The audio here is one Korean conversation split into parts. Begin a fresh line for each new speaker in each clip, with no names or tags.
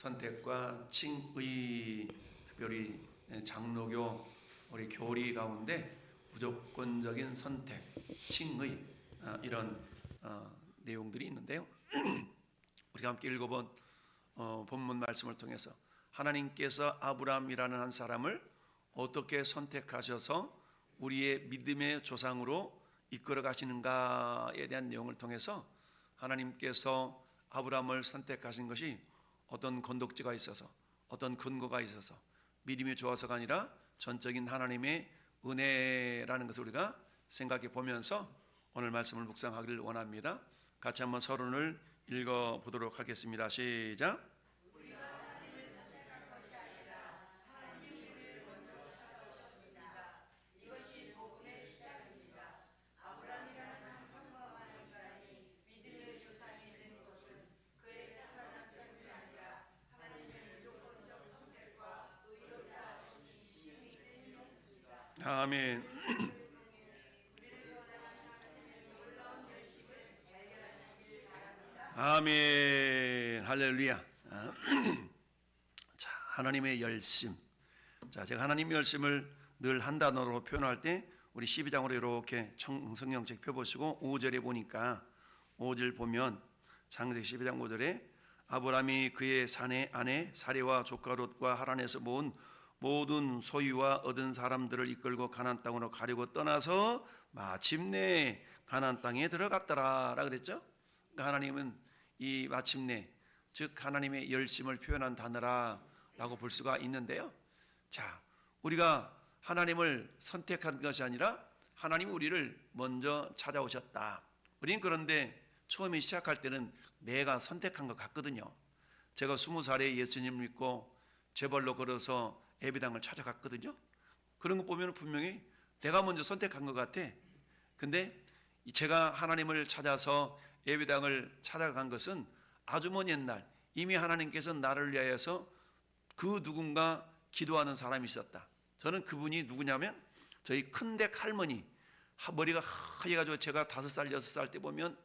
선택과 칭의, 특별히 장로교 우리 교리 가운데 무조건적인 선택, 칭의, 이런 내용들이 있는데요. 우리가 함께 읽어본 본문 말씀을 통해서 하나님께서 아브라함이라는 한 사람을 어떻게 선택하셔서 우리의 믿음의 조상으로 이끌어 가시는가에 대한 내용을 통해서 하나님께서 아브라함을 선택하신 것이 어떤 건덕지가 있어서, 어떤 근거가 있어서 믿음이 좋아서가 아니라 전적인 하나님의 은혜라는 것을 우리가 생각해 보면서 오늘 말씀을 묵상하기를 원합니다. 같이 한번 서론을 읽어보도록 하겠습니다. 시작. 아멘. 아멘. 할렐루야. 자, 하나님의 열심. 자, 제가 하나님의 열심을 늘 한 단어로 표현할 때 우리 12장으로 이렇게 성경책 펴보시고 5절에 보니까 5절 보면 창세기 12장 5절에 아브라함이 그의 사내 아내 사레와 조카 롯과 하란에서 모은 모든 소유와 얻은 사람들을 이끌고 가나안 땅으로 가려고 떠나서 마침내 가나안 땅에 들어갔더라 라 그랬죠. 그러니까 하나님은 이 마침내, 즉 하나님의 열심을 표현한 단어라고 볼 수가 있는데요. 자, 우리가 하나님을 선택한 것이 아니라 하나님이 우리를 먼저 찾아오셨다. 우리는 그런데 처음에 시작할 때는 내가 선택한 것 같거든요. 제가 20살에 예수님을 믿고 제발로 걸어서 예배당을 찾아갔거든요. 그런 거 보면 분명히 내가 먼저 선택한 것 같아. 근데 제가 하나님을 찾아서 예배당을 찾아간 것은 아주 먼 옛날 이미 하나님께서 나를 위하여서 그 누군가 기도하는 사람이 있었다. 저는 그분이 누구냐면 저희 큰댁 할머니, 머리가 하얘가지고 제가 5살, 6살 때 보면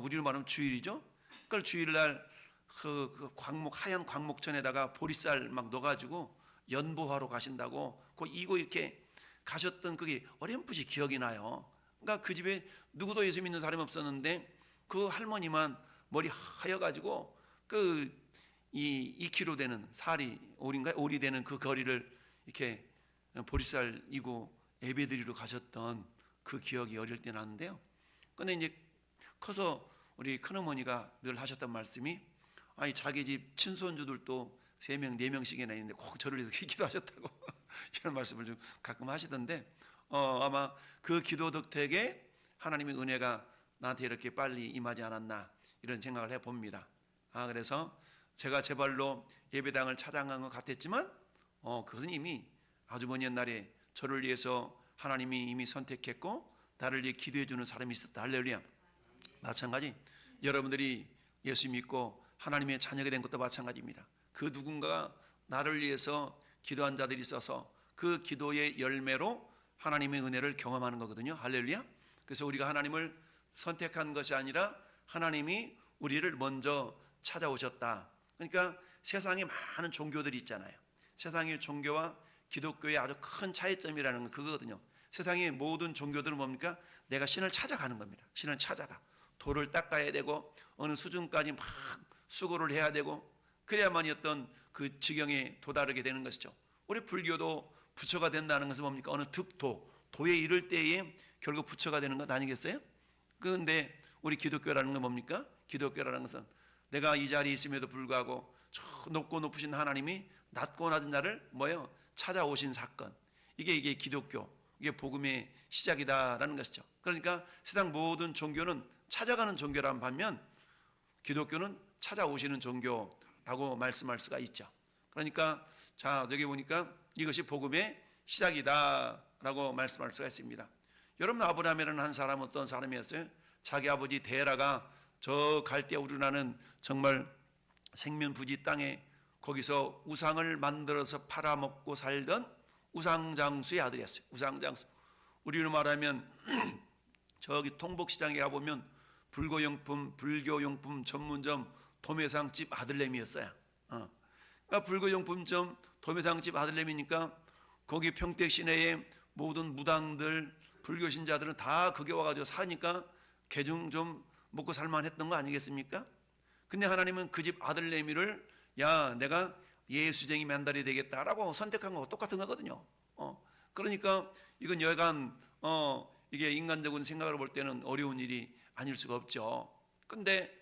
우리로 말하면 주일이죠. 그걸 주일날 그 광목, 하얀 광목천에다가 보리쌀 막 넣어가지고 연보하러 가신다고 이거 이렇게 가셨던 그게 어렴풋이 기억이 나요. 그러니까 그 집에 누구도 예수 믿는 사람이 없었는데 그 할머니만 머리 하여가지고 그 2kg 되는 살이 오리 되는 그 거리를 이렇게 보리쌀 이고 예배드리러 가셨던 그 기억이 어릴 때 나는데요. 근데 이제 커서 우리 큰어머니가 늘 하셨던 말씀이 아니 자기 집 친손주들도 3명, 4명씩이나 있는데 꼭 저를 위해서 기도하셨다고 이런 말씀을 좀 가끔 하시던데 아마 그 기도 덕택에 하나님의 은혜가 나한테 이렇게 빨리 임하지 않았나 이런 생각을 해봅니다. 그래서 제가 제 발로 예배당을 찾아간 것 같았지만 그것은 이미 아주 먼 옛날에 저를 위해서 하나님이 이미 선택했고 나를 위해 기도해 주는 사람이 있었다. 할렐루야. 마찬가지 여러분들이 예수 믿고 하나님의 자녀가 된 것도 마찬가지입니다. 그 누군가가 나를 위해서 기도한 자들이 있어서 그 기도의 열매로 하나님의 은혜를 경험하는 거거든요. 할렐루야. 그래서 우리가 하나님을 선택한 것이 아니라 하나님이 우리를 먼저 찾아오셨다. 그러니까 세상에 많은 종교들이 있잖아요. 세상의 종교와 기독교의 아주 큰 차이점이라는 건 그거거든요. 세상의 모든 종교들은 뭡니까? 내가 신을 찾아가는 겁니다. 신을 찾아가. 돌을 닦아야 되고 어느 수준까지 막 수고를 해야 되고 그래야만이 어떤 그 지경에 도달하게 되는 것이죠. 우리 불교도 부처가 된다는 것은 뭡니까? 어느 득도, 도에 이를 때에 결국 부처가 되는 것 아니겠어요? 그런데 우리 기독교라는 건 뭡니까? 기독교라는 것은 내가 이 자리에 있음에도 불구하고 저 높고 높으신 하나님이 낮고 낮은 자를 찾아오신 사건. 이게 기독교, 이게 복음의 시작이다라는 것이죠. 그러니까 세상 모든 종교는 찾아가는 종교라는 반면 기독교는 찾아오시는 종교라고 말씀할 수가 있죠. 그러니까 자 여기 보니까 이것이 복음의 시작이다라고 말씀할 수가 있습니다. 여러분 아브라함이라는 한 사람은 어떤 사람이었어요? 자기 아버지 데라가 저 갈대우르라는 정말 생면부지 땅에 거기서 우상을 만들어서 팔아먹고 살던 우상장수의 아들이었어요. 우상장수. 우리로 말하면 저기 통복시장에 가보면 불교용품 전문점 도매상집 아들내미였어요. 불교용품점 도매상집 아들내미니까 거기 평택 시내에 모든 무당들 불교 신자들은 다 거기 와가지고 사니까 개중 좀 먹고 살만했던 거 아니겠습니까? 근데 하나님은 그 집 아들내미를 야 내가 예수쟁이 맨달이 되겠다라고 선택한 거하고 똑같은 거거든요. 그러니까 이건 여간 이게 인간적인 생각으로 볼 때는 어려운 일이 아닐 수가 없죠. 근데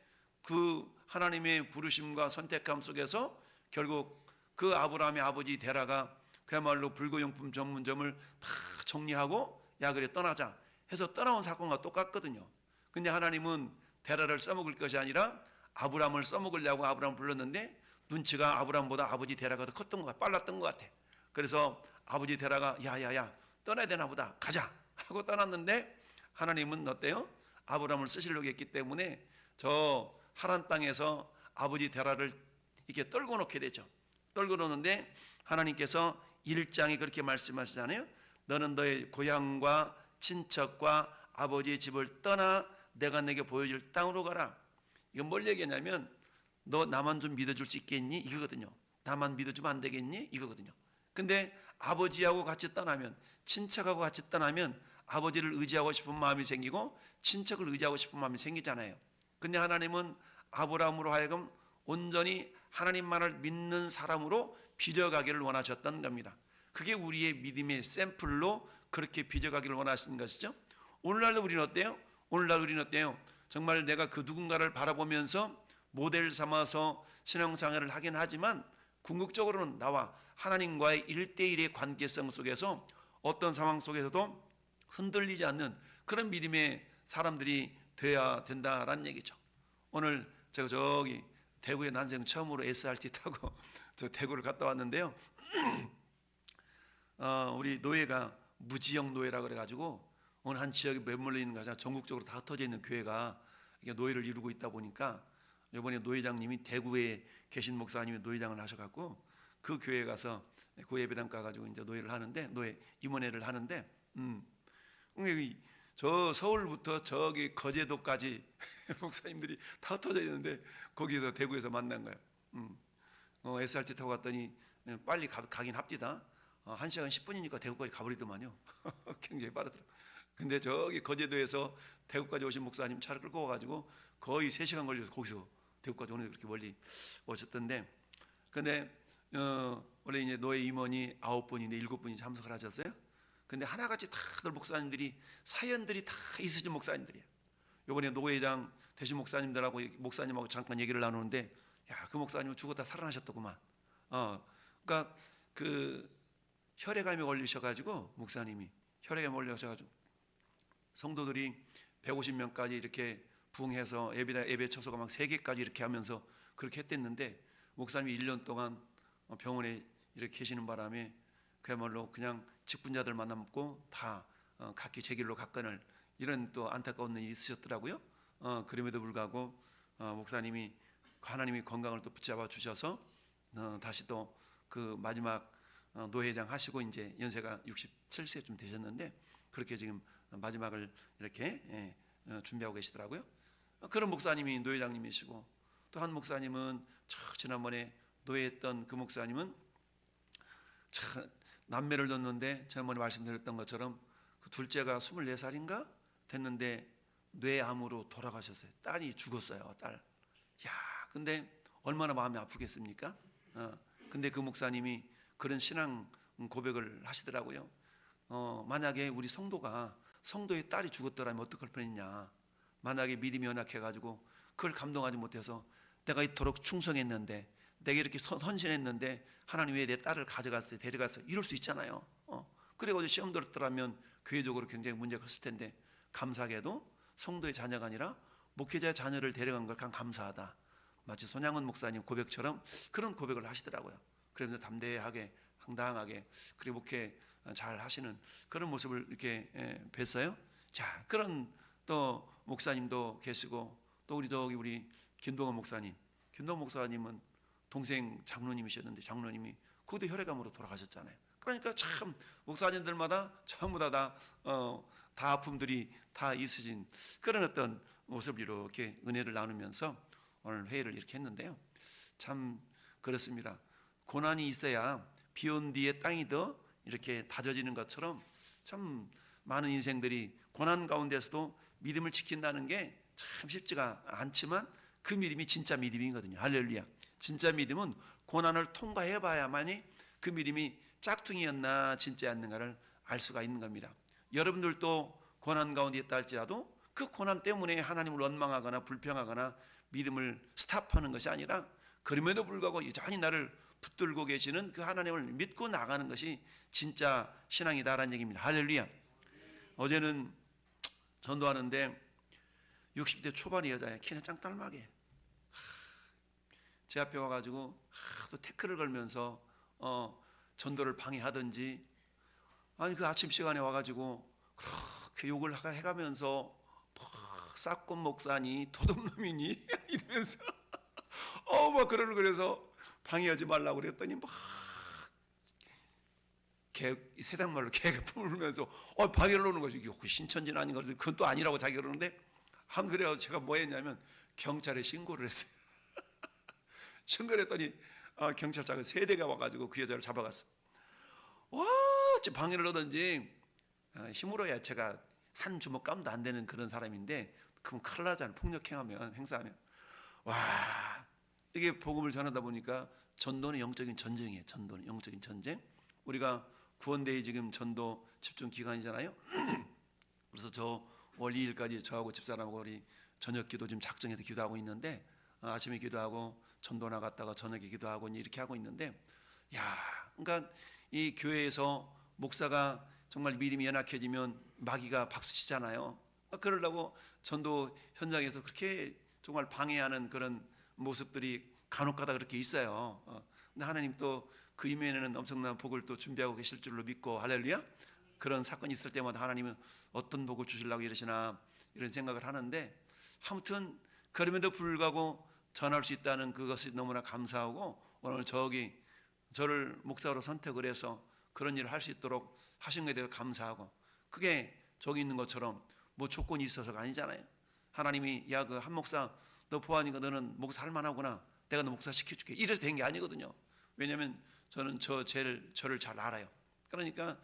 그 하나님의 부르심과 선택함 속에서 결국 그 아브라함의 아버지 데라가 그야말로 불교용품 전문점을 다 정리하고 야 그래 떠나자 해서 떠나온 사건과 똑같거든요. 근데 하나님은 데라를 써먹을 것이 아니라 아브라함을 써먹으려고 아브라함을 불렀는데 눈치가 아브라함보다 아버지 데라가 더 컸던 것 같아, 빨랐던 것 같아. 그래서 아버지 데라가 야야야 떠나야 되나 보다 가자 하고 떠났는데 하나님은 어때요? 아브라함을 쓰시려고 했기 때문에 저 하란 땅에서 아버지 데라를 이렇게 떨고 놓게 되죠. 떨고 놓는데 하나님께서 1장에 그렇게 말씀하시잖아요. 너는 너의 고향과 친척과 아버지의 집을 떠나 내가 내게 보여줄 땅으로 가라. 이건 뭘 얘기하냐면 너 나만 좀 믿어줄 수 있겠니? 이거거든요. 나만 믿어주면 안 되겠니? 이거거든요. 근데 아버지하고 같이 떠나면 친척하고 같이 떠나면 아버지를 의지하고 싶은 마음이 생기고 친척을 의지하고 싶은 마음이 생기잖아요. 근데 하나님은 아브라함으로 하여금 온전히 하나님만을 믿는 사람으로 빚어가기를 원하셨던 겁니다. 그게 우리의 믿음의 샘플로 그렇게 빚어가기를 원하시는 것이죠. 오늘날도 우리는 어때요? 오늘날 우리는 어때요? 정말 내가 그 누군가를 바라보면서 모델 삼아서 신앙생활을 하긴 하지만 궁극적으로는 나와 하나님과의 1대1의 관계성 속에서 어떤 상황 속에서도 흔들리지 않는 그런 믿음의 사람들이 돼야 된다라는 얘기죠. 오늘 제가 저기 대구에 난생 처음으로 SRT 타고 저 대구를 갔다 왔는데요. 우리 노예가 무지영 노예라 그래가지고 어느 한 지역에 매몰려 있는 것이 아니라 전국적으로 다 흩어져 있는 교회가 노예를 이루고 있다 보니까 이번에 노회장님이 대구에 계신 목사님이 노회장을 하셔갖고 그 교회에 가서 그 예배당 가가지고 이제 노예를 하는데 노예 임원회를 하는데 저 서울부터 저기 거제도까지 목사님들이 다 흩어져 있는데 거기서 대구에서 만난 거예요. SRT 타고 갔더니 빨리 가긴 합디다. 1시간 10분이니까 대구까지 가버리더만요. 굉장히 빠르더라고요. 근데 저기 거제도에서 대구까지 오신 목사님 차를 끌고 와가지고 거의 3시간 걸려서 거기서 대구까지 오는데 그렇게 멀리 오셨던데 근데 원래 이제 노예 임원이 9분인데 7분이 참석을 하셨어요. 근데 하나같이 다들 목사님들이 사연들이 다 있으신 목사님들이에요. 이번에 노회장 되신 목사님들하고 목사님하고 잠깐 얘기를 나누는데 야, 그 목사님은 죽었다 살아나셨더구만. 그러니까 그 혈액암에 걸리셔가지고 목사님이 혈액암에 걸리셔가지고 성도들이 150명까지 이렇게 부흥해서 예배 처소가 막 3개까지 이렇게 하면서 그렇게 했댔는데 목사님이 1년 동안 병원에 이렇게 계시는 바람에 그야말로 그냥 직분자들 만남고 다 각기 제 길로 갔거늘 이런 또 안타까운 일이 있으셨더라고요. 그럼에도 불구하고 목사님이 하나님이 건강을 또 붙잡아 주셔서 다시 또 그 마지막 노회장 하시고 이제 연세가 67세쯤 되셨는데 그렇게 지금 마지막을 이렇게 준비하고 계시더라고요. 그런 목사님이 노회장님이시고 또 한 목사님은 지난번에 노예했던 그 목사님은 남매를 뒀는데 지난번에 말씀드렸던 것처럼 그 둘째가 24살인가 됐는데 뇌암으로 돌아가셨어요. 딸이 죽었어요. 딸. 야, 근데 얼마나 마음이 아프겠습니까? 근데 그 목사님이 그런 신앙 고백을 하시더라고요. 만약에 우리 성도의 딸이 죽었더라면 어떡할 뻔했냐. 만약에 믿음이 연약해가지고 그걸 감동하지 못해서 내가 이토록 충성했는데 내가 이렇게 헌신했는데 하나님 왜 내 딸을 가져갔어요, 데려갔어요, 이럴 수 있잖아요. 그래가지고 시험 들었더라면 교회적으로 굉장히 문제가 컸을 텐데 감사하게도 성도의 자녀가 아니라 목회자의 자녀를 데려간 걸 감사하다. 마치 손양은 목사님 고백처럼 그런 고백을 하시더라고요. 그러면서 담대하게 황당하게 그리고 목회 잘 하시는 그런 모습을 이렇게 뵀어요. 자, 그런 또 목사님도 계시고 또 우리 김동원 목사님은 동생 장로님이셨는데 장로님이 그것도 혈액암으로 돌아가셨잖아요. 그러니까 참 목사님들마다 전부 다 아픔들이 다 있으신 그런 어떤 모습을 이렇게 은혜를 나누면서 오늘 회의를 이렇게 했는데요. 참 그렇습니다. 고난이 있어야 비 온 뒤에 땅이 더 이렇게 다져지는 것처럼 참 많은 인생들이 고난 가운데서도 믿음을 지킨다는 게 참 쉽지가 않지만 그 믿음이 진짜 믿음이거든요. 할렐루야. 진짜 믿음은 고난을 통과해 봐야만이 그 믿음이 짝퉁이었나 진짜였는가를 알 수가 있는 겁니다. 여러분들도 고난 가운데 있다 할지라도 그 고난 때문에 하나님을 원망하거나 불평하거나 믿음을 스탑하는 것이 아니라 그럼에도 불구하고 여전히 나를 붙들고 계시는 그 하나님을 믿고 나가는 것이 진짜 신앙이다라는 얘기입니다. 할렐루야. 어제는 전도하는데 60대 초반의 여자야. 키는 짱딸막해. 제 앞에 와가지고 또 태클을 걸면서 전도를 방해하든지, 아니 그 아침 시간에 와가지고 그렇게 욕을 해가면서 싹권 목사니 도둑놈이니 이러면서 막 그래서 방해하지 말라고 그랬더니 막 세상말로 개가 풀면서 방해를 놓는 거지. 이게 신천지는 아닌 거지. 그건 또 아니라고 자기가 그러는데, 한 그래요. 제가 뭐 했냐면 경찰에 신고를 했어요. 신고를 했더니 경찰차가 3대가 와가지고 그 여자를 잡아갔어. 와, 방해를 하든지 힘으로야 제가 한 주먹 깜도 안 되는 그런 사람인데, 그럼 큰일 나잖아요. 폭력행하면, 행사하면. 와, 이게 복음을 전하다 보니까 전도는 영적인 전쟁이에요. 전도는 영적인 전쟁. 우리가 구원대회 지금 전도 집중 기간이잖아요. 그래서 저 월 2일까지 저하고 집사람하고 우리 저녁 기도 지금 작정해서 기도하고 있는데, 아침에 기도하고 전도 나갔다가 저녁에 기도하고 이렇게 하고 있는데, 그러니까 이 교회에서 목사가 정말 믿음이 연약해지면 마귀가 박수치잖아요. 그러려고 전도 현장에서 그렇게 정말 방해하는 그런 모습들이 간혹가다 그렇게 있어요. 근데 하나님 또 그 이면에는 엄청난 복을 또 준비하고 계실 줄로 믿고, 할렐루야. 그런 사건이 있을 때마다 하나님은 어떤 복을 주시려고 이러시나 이런 생각을 하는데, 아무튼 그럼에도 불구하고 전할 수 있다는 그것이 너무나 감사하고, 오늘 저를 목사로 선택을 해서 그런 일을 할 수 있도록 하신 것에 대해서 감사하고, 그게 저기 있는 것처럼 뭐 조건이 있어서가 아니잖아요. 하나님이 그 한 목사 너 보아하니까 너는 목사 할 만하구나, 내가 너 목사 시켜줄게, 이래서 된 게 아니거든요. 왜냐하면 저는 저를 잘 알아요. 그러니까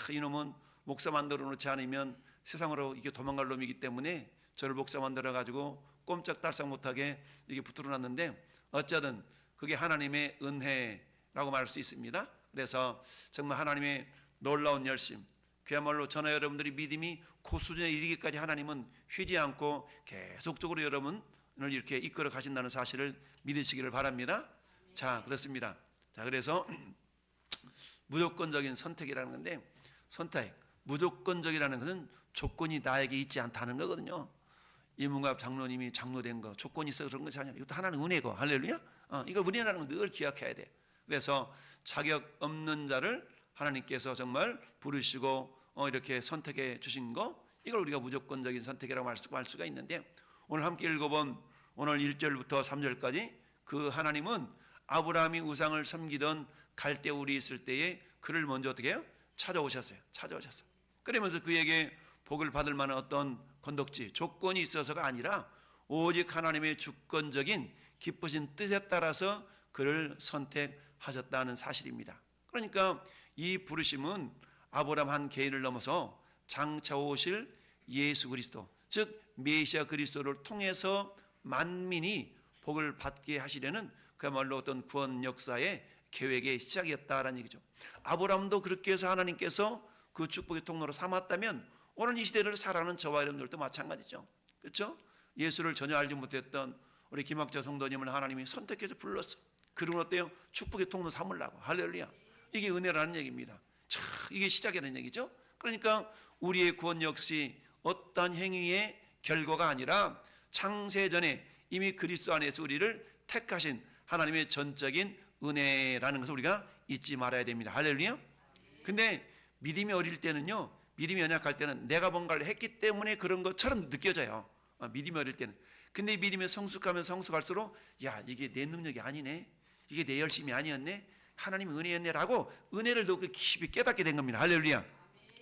이놈은 목사 만들어 놓지 않으면 세상으로 이게 도망갈 놈이기 때문에 저를 목사 만들어 가지고 꼼짝달싹 못하게 이게 붙들어 놨는데, 어쨌든 그게 하나님의 은혜라고 말할 수 있습니다. 그래서 정말 하나님의 놀라운 열심, 그야말로 저나 여러분들이 믿음이 그 수준에 이르기까지 하나님은 쉬지 않고 계속적으로 여러분을 이렇게 이끌어 가신다는 사실을 믿으시기를 바랍니다. 자, 그렇습니다. 자, 그래서 무조건적인 선택이라는 건데, 무조건적이라는 것은 조건이 나에게 있지 않다는 거거든요. 이문갑 장로님이 장로된 거 조건이 있어서 그런 것이 아니라 이것도 하나는 은혜고, 할렐루야. 이거 은혜라는 건 늘 기억해야 돼. 그래서 자격 없는 자를 하나님께서 정말 부르시고 이렇게 선택해 주신 거, 이걸 우리가 무조건적인 선택이라고 할 수가 있는데, 오늘 함께 읽어본 오늘 1절부터 3절까지 그 하나님은 아브라함이 우상을 섬기던 갈대울이 있을 때에 그를 먼저 어떻게 해요? 찾아오셨어요. 그러면서 그에게 복을 받을 만한 어떤 건덕지, 조건이 있어서가 아니라 오직 하나님의 주권적인 기쁘신 뜻에 따라서 그를 선택하셨다는 사실입니다. 그러니까 이 부르심은 아브라함 한 개인을 넘어서 장차 오실 예수 그리스도, 즉 메시아 그리스도를 통해서 만민이 복을 받게 하시려는 그야말로 어떤 구원 역사의 계획의 시작이었다라는 얘기죠. 아브라함도 그렇게 해서 하나님께서 그 축복의 통로로 삼았다면 오늘 이 시대를 살아가는 저와 여러분들도 마찬가지죠. 그렇죠? 예수를 전혀 알지 못했던 우리 김학자 성도님을 하나님이 선택해서 불렀어. 그리고 어때요? 축복의 통로 삼으려고. 할렐루야. 이게 은혜라는 얘기입니다. 참, 이게 시작이라는 얘기죠. 그러니까 우리의 구원 역시 어떤 행위의 결과가 아니라 창세전에 이미 그리스도 안에서 우리를 택하신 하나님의 전적인 은혜라는 것을 우리가 잊지 말아야 됩니다. 할렐루야. 근데 믿음이 어릴 때는요, 믿음이 연약할 때는 내가 뭔가를 했기 때문에 그런 것처럼 느껴져요. 믿음이 어릴 때는. 근데 믿음이 성숙하면 성숙할수록 이게 내 능력이 아니네, 이게 내 열심이 아니었네, 하나님의 은혜였네라고 은혜를 더 깊이 깨닫게 된 겁니다. 할렐루야.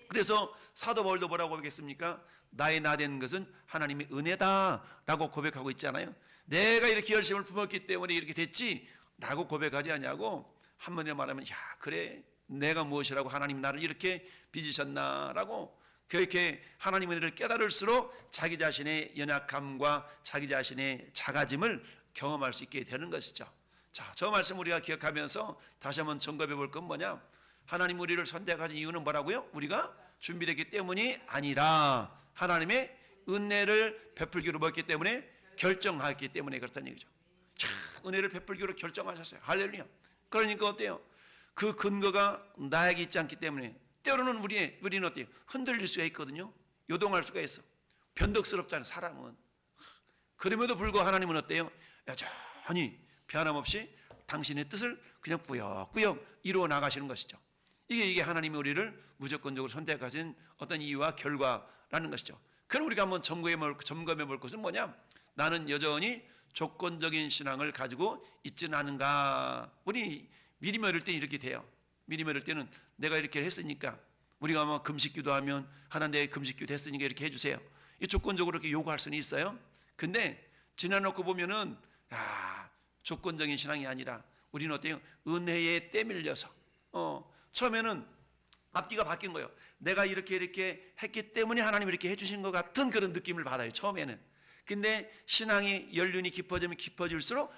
그래서 사도 바울도 뭐라고 고백했습니까? 나의 나 된 것은 하나님의 은혜다라고 고백하고 있잖아요. 내가 이렇게 열심을 품었기 때문에 이렇게 됐지 라고 고백하지 않냐고, 한마디로 말하면 야 그래 내가 무엇이라고 하나님 나를 이렇게 빚으셨나라고 그렇게 하나님의 은혜를 깨달을수록 자기 자신의 연약함과 자기 자신의 작아짐을 경험할 수 있게 되는 것이죠. 자, 저 말씀 우리가 기억하면서 다시 한번 점검해 볼 건 뭐냐? 하나님 우리를 선택하신 이유는 뭐라고요? 우리가 준비됐기 때문이 아니라 하나님의 은혜를 베풀기로 먹기 때문에 결정하였기 때문에 그렇다는 얘기죠. 자, 은혜를 베풀기로 결정하셨어요. 할렐루야. 그러니까 어때요? 그 근거가 나에게 있지 않기 때문에 때로는 우리는 어때요? 흔들릴 수가 있거든요. 요동할 수가 있어. 변덕스럽잖아요. 사람은. 그럼에도 불구하고 하나님은 어때요? 여전히 변함없이 당신의 뜻을 그냥 꾸역꾸역 이루어 나가시는 것이죠. 이게 하나님이 우리를 무조건적으로 선택하신 어떤 이유와 결과라는 것이죠. 그럼 우리가 한번 점검해 볼 것은 뭐냐? 나는 여전히 조건적인 신앙을 가지고 있지는 않은가? 우리 미리 어릴 때 이렇게 돼요. 미리 어릴 때는 내가 이렇게 했으니까 우리가 뭐 금식기도 하면 하나님 내 금식기도 했으니까 이렇게 해주세요. 이 조건적으로 이렇게 요구할 수는 있어요. 근데 지나놓고 보면은 조건적인 신앙이 아니라 우리는 어때요? 은혜에 때밀려서 처음에는 앞뒤가 바뀐 거예요. 내가 이렇게 했기 때문에 하나님이 이렇게 해주신 것 같은 그런 느낌을 받아요. 처음에는. 근데 신앙이 연륜이 깊어지면 깊어질수록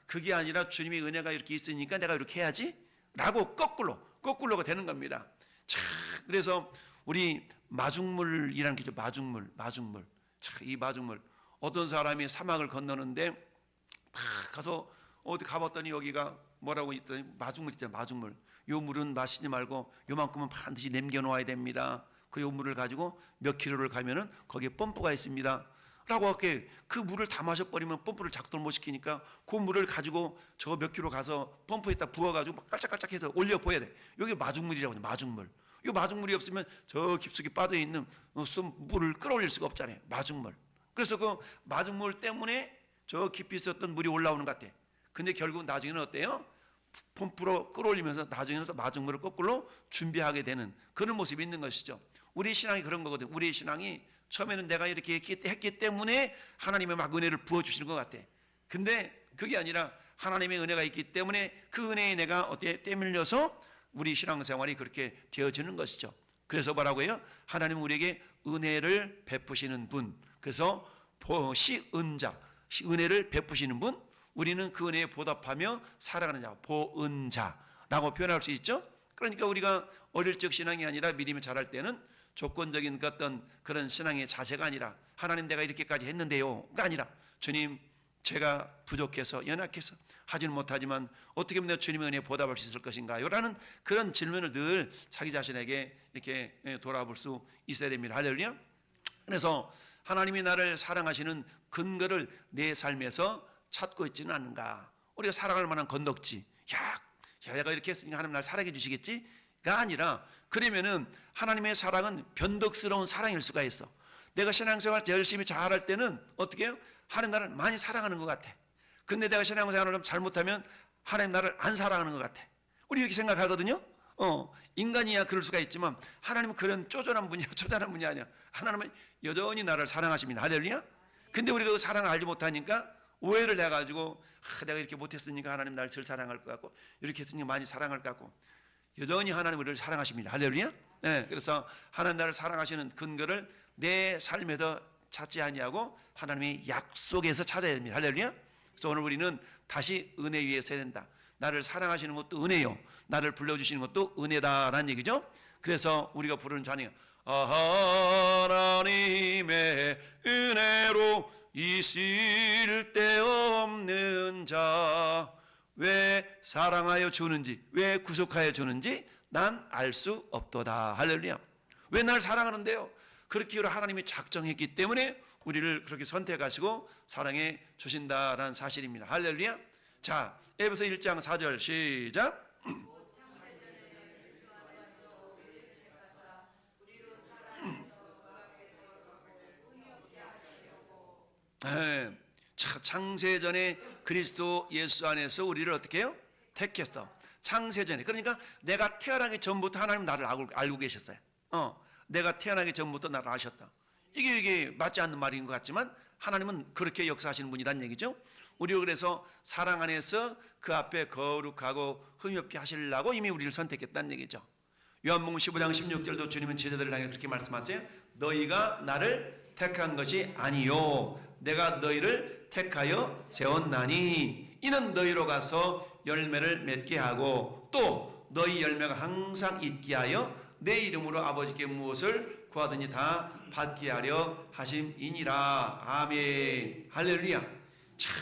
그게 아니라 주님의 은혜가 이렇게 있으니까 내가 이렇게 해야지 라고 거꾸로가 되는 겁니다. 자, 그래서 우리 마중물이라는 게 있죠. 마중물. 자, 이 마중물. 어떤 사람이 사막을 건너는데 막 가서 어디 가봤더니 여기가 뭐라고 있더니 마중물 있잖아요. 마중물. 요 물은 마시지 말고 요만큼은 반드시 남겨놓아야 됩니다. 그 요 물을 가지고 몇 킬로를 가면은 거기에 펌프가 있습니다. 라고 할게 그 물을 다 마셔버리면 펌프를 작동 못 시키니까 그 물을 가지고 저 몇 킬로 가서 펌프에다 부어가지고 막 깔짝깔짝해서 올려 보여야 돼. 여기 마중물이라고 해요. 마중물. 이 마중물이 없으면 저 깊숙이 빠져있는 물을 끌어올릴 수가 없잖아요. 마중물. 그래서 그 마중물 때문에 저 깊이 있었던 물이 올라오는 것 같아. 근데 결국 나중에는 어때요? 펌프로 끌어올리면서 나중에는 또 마중물을 거꾸로 준비하게 되는 그런 모습이 있는 것이죠. 우리 신앙이 그런 거거든. 우리 신앙이 처음에는 내가 이렇게 했기 때문에 하나님의 막 은혜를 부어주시는 것 같아. 근데 그게 아니라 하나님의 은혜가 있기 때문에 그 은혜에 내가 어떻게 때밀려서 우리 신앙생활이 그렇게 되어지는 것이죠. 그래서 뭐라고 해요? 하나님은 우리에게 은혜를 베푸시는 분. 그래서 시은자, 은혜를 베푸시는 분. 우리는 그 은혜에 보답하며 살아가는 자, 보은자라고 표현할 수 있죠. 그러니까 우리가 어릴 적 신앙이 아니라 믿음이 자랄 때는 조건적인 어떤 그런 신앙의 자세가 아니라 하나님 내가 이렇게까지 했는데요가 아니라 주님 제가 부족해서 연약해서 하지는 못하지만 어떻게 하면 내가 주님의 은혜에 보답할 수 있을 것인가요? 라는 그런 질문을 늘 자기 자신에게 이렇게 돌아볼 수 있어야 됩니다. 할렐루야. 그래서 하나님이 나를 사랑하시는 근거를 내 삶에서 찾고 있지는 않은가. 우리가 사랑할 만한 건덕지. 내가 이렇게 했으니까 하나님 날 사랑해 주시겠지가 아니라 그러면은 하나님의 사랑은 변덕스러운 사랑일 수가 있어. 내가 신앙생활 열심히 잘할 때는 어떻게 해요? 하나님 나를 많이 사랑하는 것 같아. 근데 내가 신앙생활을 좀 잘못하면 하나님 나를 안 사랑하는 것 같아. 우리 이렇게 생각하거든요. 인간이야 그럴 수가 있지만 하나님은 그런 쪼잔한 분이 아니야. 하나님은 여전히 나를 사랑하십니다. 할렐루야. 근데 우리가 그 사랑을 알지 못하니까 오해를 해가지고 내가 이렇게 못했으니까 하나님 나를 덜 사랑할 것 같고 이렇게 했으니까 많이 사랑할 것 같고 여전히 하나님 우리를 사랑하십니다. 할렐루야. 네, 그래서 하나님 나를 사랑하시는 근거를 내 삶에서 찾지 아니하고 하나님의 약속에서 찾아야 됩니다. 할렐루야. 그래서 오늘 우리는 다시 은혜 위에 서야 된다. 나를 사랑하시는 것도 은혜요. 나를 불러주시는 것도 은혜다라는 얘기죠. 그래서 우리가 부르는 찬양 하나님의 은혜로 있을 데 없는 자 왜 사랑하여 주는지 왜 구속하여 주는지 난 알 수 없도다. 할렐루야. 왜 날 사랑하는데요? 그렇게 하나님이 작정했기 때문에 우리를 그렇게 선택하시고 사랑해 주신다라는 사실입니다. 할렐루야. 자, 에베소 1장 4절 시작. 네. 창세전에 그리스도 예수 안에서 우리를 어떻게 해요? 택했어. 창세전에. 그러니까 내가 태어나기 전부터 하나님 나를 알고 계셨어요. 내가 태어나기 전부터 나를 아셨다. 이게 맞지 않는 말인 것 같지만 하나님은 그렇게 역사하시는 분이란 얘기죠. 우리를 그래서 사랑 안에서 그 앞에 거룩하고 흠이 없게 하시려고 이미 우리를 선택했다는 얘기죠. 요한복음 15장 16절도 주님은 제자들을 향해 그렇게 말씀하세요. 너희가 나를 택한 것이 아니요 내가 너희를 택하여 세웠나니 이는 너희로 가서 열매를 맺게 하고 또 너희 열매가 항상 있게 하여 내 이름으로 아버지께 무엇을 구하더니 다 받게 하려 하심이니라. 아멘. 할렐루야. 참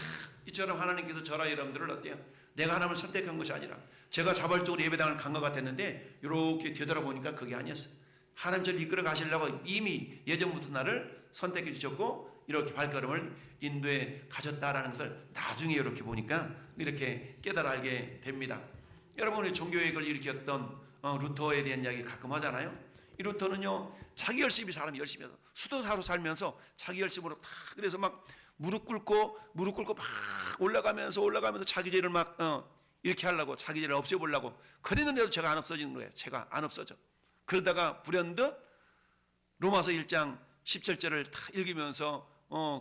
이처럼 하나님께서 저라 여러분들을 어때요? 내가 하나님을 선택한 것이 아니라 제가 자발적으로 예배당을 간 것 같았는데 이렇게 되돌아보니까 그게 아니었어요. 하나님 저를 이끌어 가시려고 이미 예전부터 나를 선택해 주셨고 이렇게 발걸음을 인도에 가졌다라는 것을 나중에 이렇게 보니까 이렇게 깨달아 알게 됩니다. 여러분이 종교개혁을 일으켰던 루터에 대한 이야기 가끔 하잖아요. 이 루터는요 자기 열심히 사람이 열심히 해서 수도사로 살면서 자기 열심으로 다 그래서 막 무릎 꿇고 막 올라가면서 자기 죄를 막 이렇게 하려고 자기 죄를 없애보려고 그랬는데도 제가 안 없어지는 거예요. 제가 안 없어져. 그러다가 불현듯 로마서 1장 17절을 다 읽으면서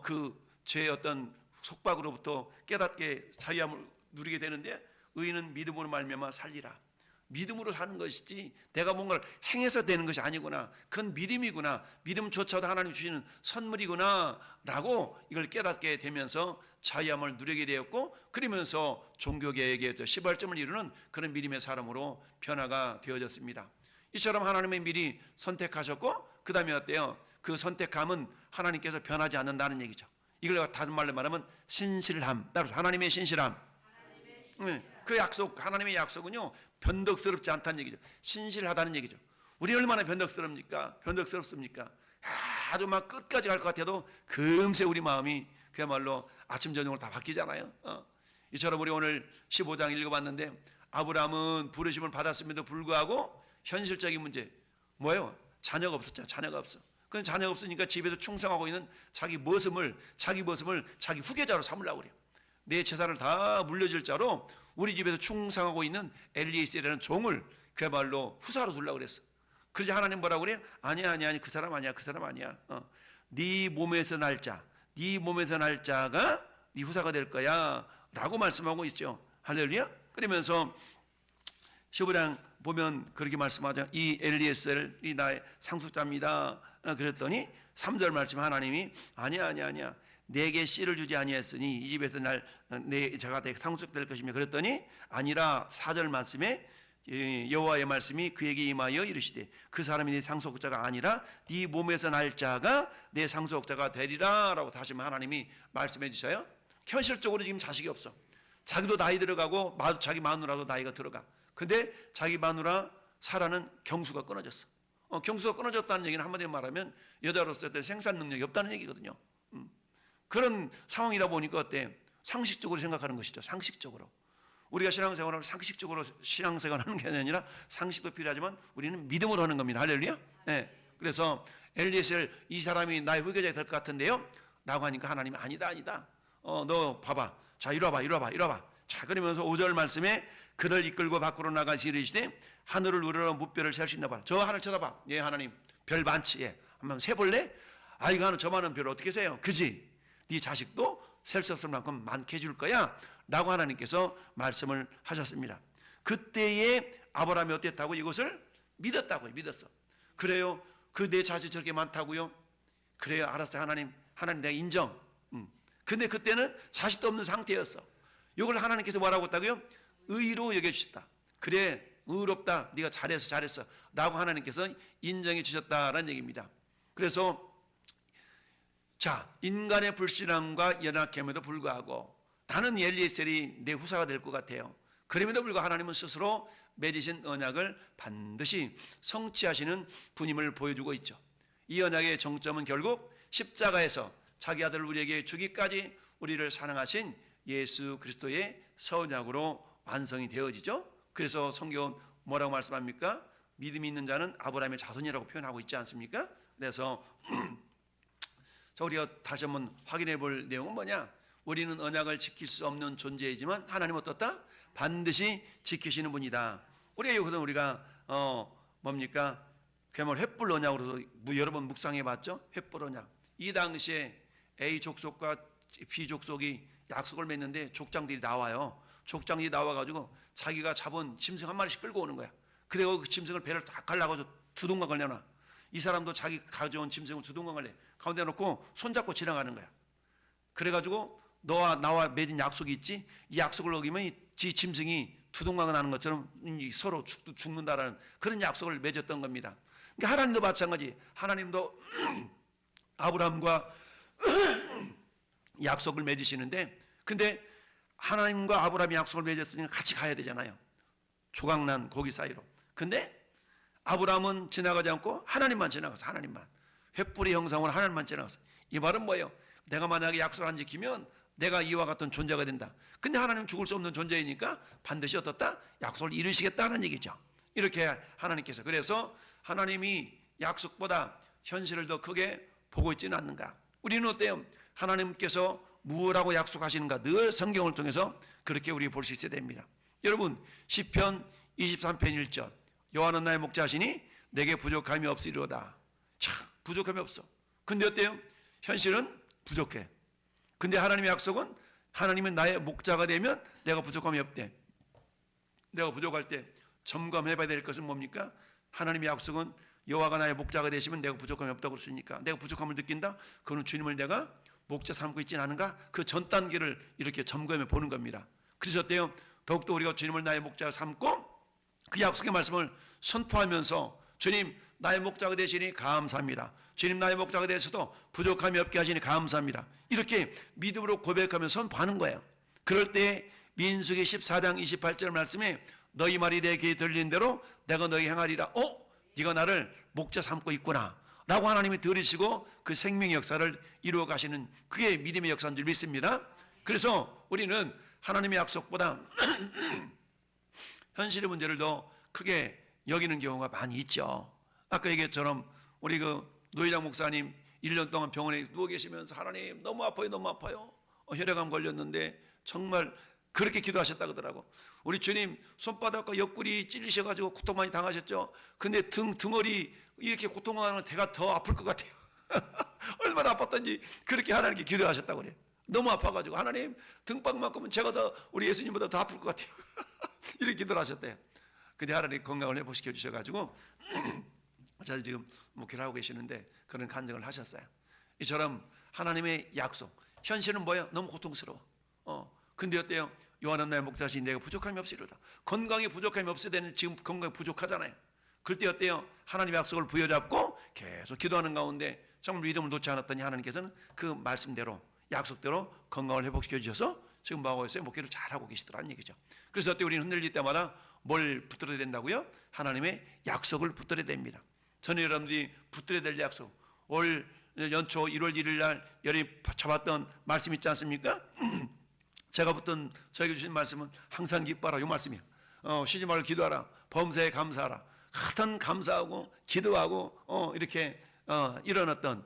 그 죄의 어떤 속박으로부터 깨닫게 자유함을 누리게 되는데 의인은 믿음으로 말미암아 살리라. 믿음으로 사는 것이지 내가 뭔가를 행해서 되는 것이 아니구나. 그건 믿음이구나. 믿음조차도 하나님 주시는 선물이구나 라고 이걸 깨닫게 되면서 자유함을 누리게 되었고 그러면서 종교개혁의 시발점을 이루는 그런 믿음의 사람으로 변화가 되어졌습니다. 이처럼 하나님의 미리 선택하셨고 그 다음에 어때요? 그 선택함은 하나님께서 변하지 않는다는 얘기죠. 이걸 다른 말로 말하면 신실함. 따라서 하나님의 신실함. 그 약속, 하나님의 약속은요 변덕스럽지 않다는 얘기죠. 신실하다는 얘기죠. 우리 얼마나 변덕스럽습니까? 아주 막 끝까지 갈 것 같아도 금세 우리 마음이 그야말로 아침 저녁으로 다 바뀌잖아요. 이처럼 우리 오늘 15장 읽어봤는데 아브라함은 부르심을 받았음에도 불구하고 현실적인 문제 뭐예요? 자녀가 없었잖아. 자녀가 없어. 그건 자녀가 없으니까 집에서 충성하고 있는 자기 모습을 자기 후계자로 삼으려고 그래요. 내 재산을 다 물려줄 자로 우리 집에서 충성하고 있는 엘리에셀이라는 종을 그야말로 후사로 두려고 그랬어. 그러자 하나님 뭐라고 그래요? 아니야 그 사람 아니야. 네 몸에서 날 자가 네 후사가 될 거야 라고 말씀하고 있죠. 할렐루야. 그러면서 15장 보면 그렇게 말씀하죠. 이 엘리에셀이 나의 상속자입니다. 그랬더니 3절 말씀 하나님이 아니야 내게 씨를 주지 아니했으니 이 집에서 내 자가 상속될 것이며 그랬더니 아니라 4절 말씀에 여호와의 말씀이 그에게 임하여 이르시되 그 사람이 네 상속자가 아니라 네 몸에서 날 자가 내 상속자가 되리라 라고 다시 하나님이 말씀해 주셔요. 현실적으로 지금 자식이 없어. 자기도 나이 들어가고 자기 마누라도 나이가 들어가. 근데 자기 마누라 사라는 경수가 끊어졌어. 경수가 끊어졌다는 얘기는 한마디로 말하면 여자로서 생산 능력이 없다는 얘기거든요. 그런 상황이다 보니까 어때? 상식적으로 생각하는 것이죠. 상식적으로. 우리가 신앙생활을 상식적으로 신앙생활하는 게 아니라 상식도 필요하지만 우리는 믿음으로 하는 겁니다. 할렐루야. 네. 그래서 엘리에셀 이 사람이 나의 후계자가 될 것 같은데요 라고 하니까 하나님이 아니다. 너 봐봐. 자 이리 와봐. 자 그러면서 5절 말씀에 그를 이끌고 밖으로 나가시 이르시되 하늘을 우러러 무별을 셀 수 있나 봐. 저 하늘 쳐다봐. 예 하나님 별 많지. 예. 한번 세볼래? 이거 하는 저만한 별 어떻게 세요? 그지? 네 자식도 셀 수 없을 만큼 많게 해줄 거야 라고 하나님께서 말씀을 하셨습니다. 그때에 아브라함이 어땠다고? 이것을 믿었다고요. 믿었어. 그래요? 그 내 자식 저렇게 많다고요? 그래요. 알았어요. 하나님 내가 인정. 근데 그때는 자식도 없는 상태였어. 이걸 하나님께서 뭐라고 했다고요? 의로 여겨주셨다. 그래 의롭다. 네가 잘했어 라고 하나님께서 인정해 주셨다라는 얘기입니다. 그래서 자 인간의 불신앙과 연약함에도 불구하고 나는 엘리에셀이 내 후사가 될 것 같아요. 그럼에도 불구하고 하나님은 스스로 맺으신 언약을 반드시 성취하시는 분임을 보여주고 있죠. 이 언약의 정점은 결국 십자가에서 자기 아들을 우리에게 주기까지 우리를 사랑하신 예수 그리스도의 선약으로 완성이 되어지죠. 그래서 성경은 뭐라고 말씀합니까? 믿음이 있는 자는 아브라함의 자손이라고 표현하고 있지 않습니까? 그래서 자 우리가 다시 한번 확인해 볼 내용은 뭐냐? 우리는 언약을 지킬 수 없는 존재이지만 하나님은 어떻다? 반드시 지키시는 분이다. 우리가 여기서 우리가 뭡니까? 그야말로 횃불 언약으로서 여러 번 묵상해 봤죠? 횃불 언약. 이 당시에 A 족속과 B 족속이 약속을 맺는데 족장들이 나와요. 족장들이 나와가지고 자기가 잡은 짐승 한 마리씩 끌고 오는 거야. 그리고 그 짐승을 배를 다 갈라가지고 두동강을 내놔. 이 사람도 자기 가져온 짐승을 두동강을 내 가운데 놓고 손잡고 지나가는 거야. 그래가지고 너와 나와 맺은 약속이 있지, 이 약속을 어기면 이 짐승이 두동강을 나는 것처럼 서로 죽는다라는 그런 약속을 맺었던 겁니다. 그러니까 하나님도 마찬가지. 하나님도 아브라함과 약속을 맺으시는데, 근데 하나님과 아브라함이 약속을 맺었으니까 같이 가야 되잖아요. 조각난 고기 사이로. 근데 아브라함은 지나가지 않고 하나님만 지나갔어. 하나님만. 횃불의 형상으로 하나님만 지나갔어. 이 말은 뭐예요? 내가 만약에 약속을 안 지키면 내가 이와 같은 존재가 된다. 근데 하나님은 죽을 수 없는 존재이니까 반드시 어떻다? 약속을 이루시겠다는 얘기죠. 이렇게 하나님께서. 그래서 하나님이 약속보다 현실을 더 크게 보고 있지는 않는가. 우리는 어때요? 하나님께서 무엇라고 약속하시는가 늘 성경을 통해서 그렇게 우리 볼 수 있어야 됩니다. 여러분, 시편 23편 1절, 여호와는 나의 목자시니 내게 부족함이 없으리로다. 참 부족함이 없어. 근데 어때요? 현실은 부족해. 근데 하나님의 약속은 하나님은 나의 목자가 되면 내가 부족함이 없대. 내가 부족할 때 점검해봐야 될 것은 뭡니까? 하나님의 약속은 여호와가 나의 목자가 되시면 내가 부족함이 없다고 그랬으니까 내가 부족함을 느낀다? 그거는 주님을 내가 목자 삼고 있지는 않은가? 그 전 단계를 이렇게 점검해 보는 겁니다. 그래서 어때요? 더욱더 우리가 주님을 나의 목자 삼고 그 약속의 말씀을 선포하면서 주님 나의 목자가 되시니 감사합니다. 주님 나의 목자가 되셔도 부족함이 없게 하시니 감사합니다. 이렇게 믿음으로 고백하면서 선포하는 거예요. 그럴 때 민수기 14장 28절 말씀에 너희 말이 내 귀에 들린 대로 내가 너희 행하리라. 네가 나를 목자 삼고 있구나 라고 하나님이 들으시고 그 생명의 역사를 이루어 가시는 그게 믿음의 역사인 줄 믿습니다. 그래서 우리는 하나님의 약속보다 현실의 문제를 더 크게 여기는 경우가 많이 있죠. 아까 얘기했처럼 우리 그 노회장 목사님 1년 동안 병원에 누워 계시면서 하나님 너무 아파요, 너무 아파요. 혈액암 걸렸는데 정말 그렇게 기도하셨다 그러더라고. 우리 주님 손바닥과 옆구리 찔리셔가지고 고통 많이 당하셨죠. 근데 등허리 이렇게 고통하는 대가 더 아플 것 같아요. 얼마나 아팠던지 그렇게 하나님께 기도하셨다고 그래요. 너무 아파가지고 하나님 등박만큼은 제가 더 우리 예수님보다 더 아플 것 같아요. 이렇게 기도를 하셨대요. 근데 하나님 건강을 회복시켜 주셔가지고 잘 지금 목회를 하고 계시는데 그런 간증을 하셨어요. 이처럼 하나님의 약속, 현실은 뭐예요? 너무 고통스러워. 근데 어때요? 요한은 나의 목자시니 내가 부족함이 없으리로다. 건강에 부족함이 없어야 되는 지금 건강이 부족하잖아요. 그럴 때 어때요? 하나님의 약속을 부여잡고 계속 기도하는 가운데 정말 믿음을 놓지 않았더니 하나님께서는 그 말씀대로 약속대로 건강을 회복시켜 주셔서 지금 뭐하고 있어요? 목회를 잘하고 계시더라는 얘기죠. 그래서 어때 우리는 흔들릴 때마다 뭘 붙들어야 된다고요? 하나님의 약속을 붙들어야 됩니다. 저는 여러분들이 붙들어야 될 약속, 올 연초 1월 1일 날 여러분이 잡았던 말씀 있지 않습니까? 제가 붙든 저에게 주신 말씀은 항상 기뻐하라 이 말씀이에요. 쉬지 말고 기도하라, 범사에 감사하라. 하여튼 감사하고 기도하고 이렇게 일어났던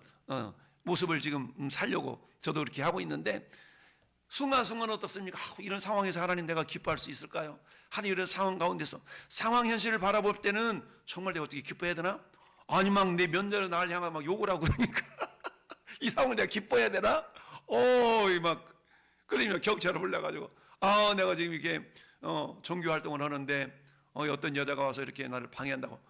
모습을 지금 살려고 저도 이렇게 하고 있는데 순간순간 어떻습니까? 이런 상황에서 하나님 내가 기뻐할 수 있을까요? 하나님 이런 상황 가운데서 상황 현실을 바라볼 때는 정말 내가 어떻게 기뻐해야 되나? 아니 막 내 면전에 나를 향하고 막 욕을 하고 그러니까 이 상황을 내가 기뻐해야 되나? 막 그러면 경찰을 불러가지고 내가 지금 이렇게 종교 활동을 하는데 어떤 여자가 와서 이렇게 나를 방해한다고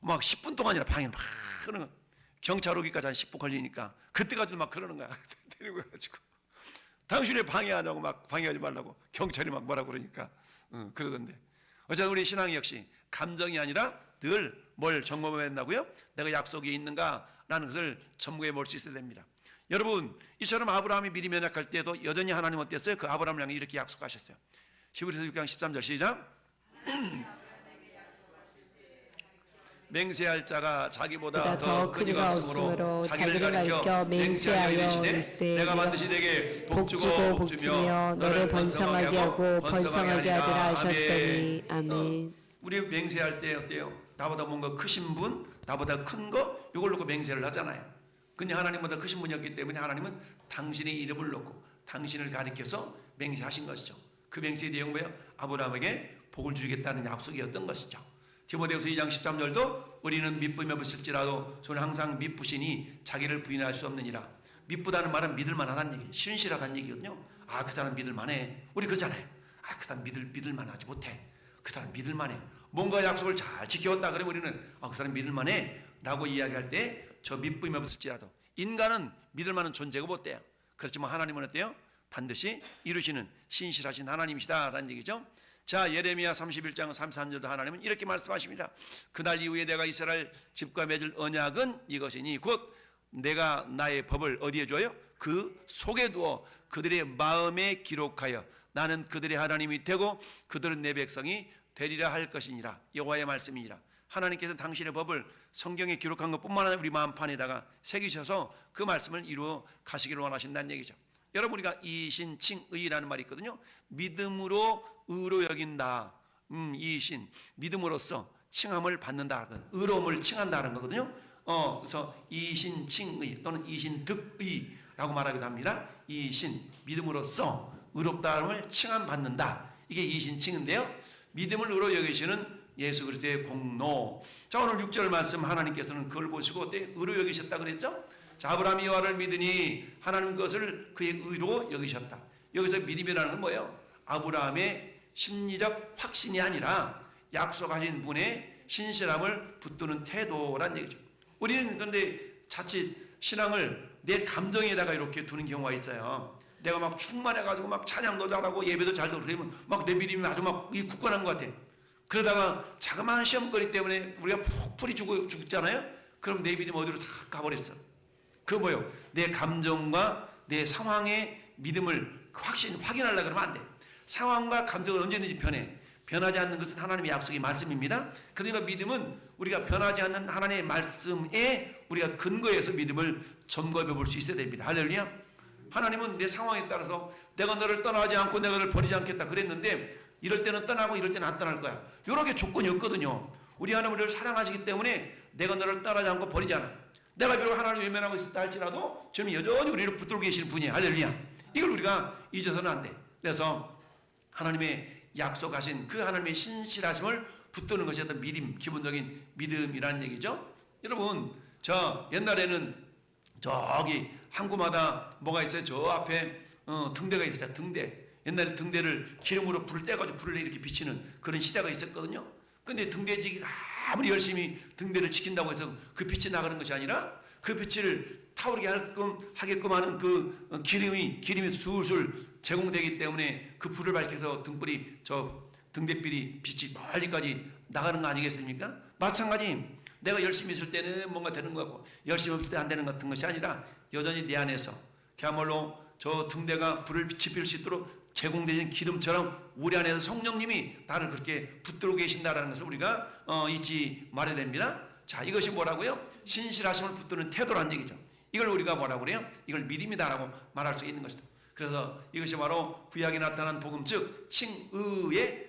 막 10분 동안이나 방해 막 그러는 거야. 경찰 오기까지 한 10분 걸리니까 그때까지도 막 그러는 거야. 데리고 가지고 당신이 방해하냐고 막 방해하지 말라고 경찰이 막 뭐라 그러니까 그러던데. 어쨌든 우리 신앙이 역시 감정이 아니라 늘 뭘 점검해야 된다고요? 내가 약속이 있는가라는 것을 점검해 볼 수 있어야 됩니다. 여러분 이처럼 아브라함이 미리 면역할 때도 여전히 하나님 어땠어요? 그 아브라함을 향해 이렇게 약속하셨어요. 히브리서 6장 13절 시작. 맹세할 자가 자기보다 더 큰 이가 없으므로 자기를 가리켜 맹세하여 이르시되 내가 반드시 내게 복주고 복주며 너를 번성하게 하고 번성하게 하리라 하셨더니 아멘. 우리 맹세할 때 어때요? 나보다 뭔가 크신 분, 나보다 큰 거 이걸 놓고 맹세를 하잖아요. 근데 하나님보다 크신 분이었기 때문에 하나님은 당신의 이름을 놓고 당신을 가리켜서 맹세하신 것이죠. 그 맹세의 내용은 뭐예요? 아브라함에게 복을 주겠다는 약속이었던 것이죠. 디모데후서 2장 13절도 우리는 미쁘며 없을지라도 저는 항상 미쁘시니 자기를 부인할 수 없느니라. 미쁘다는 말은 믿을만하다는 얘기, 신실하다는 얘기거든요. 아, 그 사람 믿을만해. 우리 그러잖아요. 아, 그 사람 믿을만하지 못해. 그 사람 믿을만해. 뭔가 약속을 잘 지켜왔다 그러면 우리는 아, 그 사람 믿을만해 라고 이야기할 때 저 믿음이 없을지라도 인간은 믿을만한 존재가 못 돼요. 그렇지만 하나님은 어때요? 반드시 이루시는 신실하신 하나님이시다 라는 얘기죠. 자, 예레미야 31장 33절도 하나님은 이렇게 말씀하십니다. 그날 이후에 내가 이스라엘 집과 맺을 언약은 이것이니 곧 내가 나의 법을 어디에 줘요? 그 속에 두어 그들의 마음에 기록하여 나는 그들의 하나님이 되고 그들은 내 백성이 되리라 할 것이니라. 여호와의 말씀이니라. 하나님께서 당신의 법을 성경에 기록한 것뿐만 아니라 우리 마음판에다가 새기셔서 그 말씀을 이루어 가시기를 원하신다는 얘기죠. 여러분, 우리가 이신칭의라는 말이 있거든요. 믿음으로 의로 여긴다. 이신 믿음으로써 칭함을 받는다. 의로움을 칭한다는 거거든요. 그래서 이신칭의 또는 이신득의라고 말하기도 합니다. 이신 믿음으로써 의롭다함을 칭함 받는다. 이게 이신칭인데요. 믿음을 의로 여기시는 예수 그리스도의 공로. 자, 오늘 6절 말씀 하나님께서는 그걸 보시고 어때? 의로 여기셨다 그랬죠? 자, 아브라함이 여호와를 믿으니 하나님 것을 그의 의로 여기셨다. 여기서 믿음이라는 건 뭐예요? 아브라함의 심리적 확신이 아니라 약속하신 분의 신실함을 붙드는 태도란 얘기죠. 우리는 그런데 자칫 신앙을 내 감정에다가 이렇게 두는 경우가 있어요. 내가 막 충만해가지고 막 찬양도 잘하고 예배도 잘 듣고 그러면 막 내 믿음이 아주 막 굳건한 것 같아. 그러다가 자그마한 시험거리 때문에 우리가 푹 죽잖아요. 그럼 내 믿음이 어디로 다 가버렸어. 그 뭐요? 내 감정과 내 상황의 믿음을 확인하려고 그러면 안 돼. 상황과 감정은 언제든지 변해. 변하지 않는 것은 하나님의 약속의 말씀입니다. 그러니까 믿음은 우리가 변하지 않는 하나님의 말씀에 우리가 근거해서 믿음을 점검해 볼 수 있어야 됩니다. 할렐루야. 하나님은 내 상황에 따라서 내가 너를 떠나지 않고 내가 너를 버리지 않겠다 그랬는데 이럴 때는 떠나고 이럴 때는 안 떠날 거야. 이렇게 조건이 없거든요. 우리 하나님 우리를 사랑하시기 때문에 내가 너를 떠나지 않고 버리지 않아. 내가 비록 하나님을 외면하고 있다 할지라도 지금 여전히 우리를 붙들고 계시는 분이에요. 할렐루야. 이걸 우리가 잊어서는 안 돼. 그래서 하나님의 약속하신 그 하나님의 신실하심을 붙드는 것이 어떤 믿음, 기본적인 믿음이라는 얘기죠. 여러분, 저 옛날에는 저기 항구마다 뭐가 있어요? 저 앞에 등대가 있었죠. 등대. 옛날에 등대를 기름으로 불을 떼가지고 불을 이렇게 비치는 그런 시대가 있었거든요. 근데 등대지기가 아무리 열심히 등대를 지킨다고 해서 그 빛이 나가는 것이 아니라 그 빛을 타오르게 하게끔 하는 그 기름이 술술 제공되기 때문에 그 불을 밝혀서 등불이 저 등대빛이 빛이 멀리까지 나가는 거 아니겠습니까? 마찬가지 내가 열심히 있을 때는 뭔가 되는 것 같고 열심히 없을 때 안 되는 것 같은 것이 아니라 여전히 내 안에서 그야말로 저 등대가 불을 지필 수 있도록 제공되는 기름처럼 우리 안에서 성령님이 나를 그렇게 붙들고 계신다는 것을 우리가 잊지 말아야 됩니다. 자, 이것이 뭐라고요? 신실하심을 붙드는 태도란 얘기죠. 이걸 우리가 뭐라고 그래요? 이걸 믿음이다라고 말할 수 있는 것이다. 그래서 이것이 바로 구약에 나타난 복음 즉 칭의의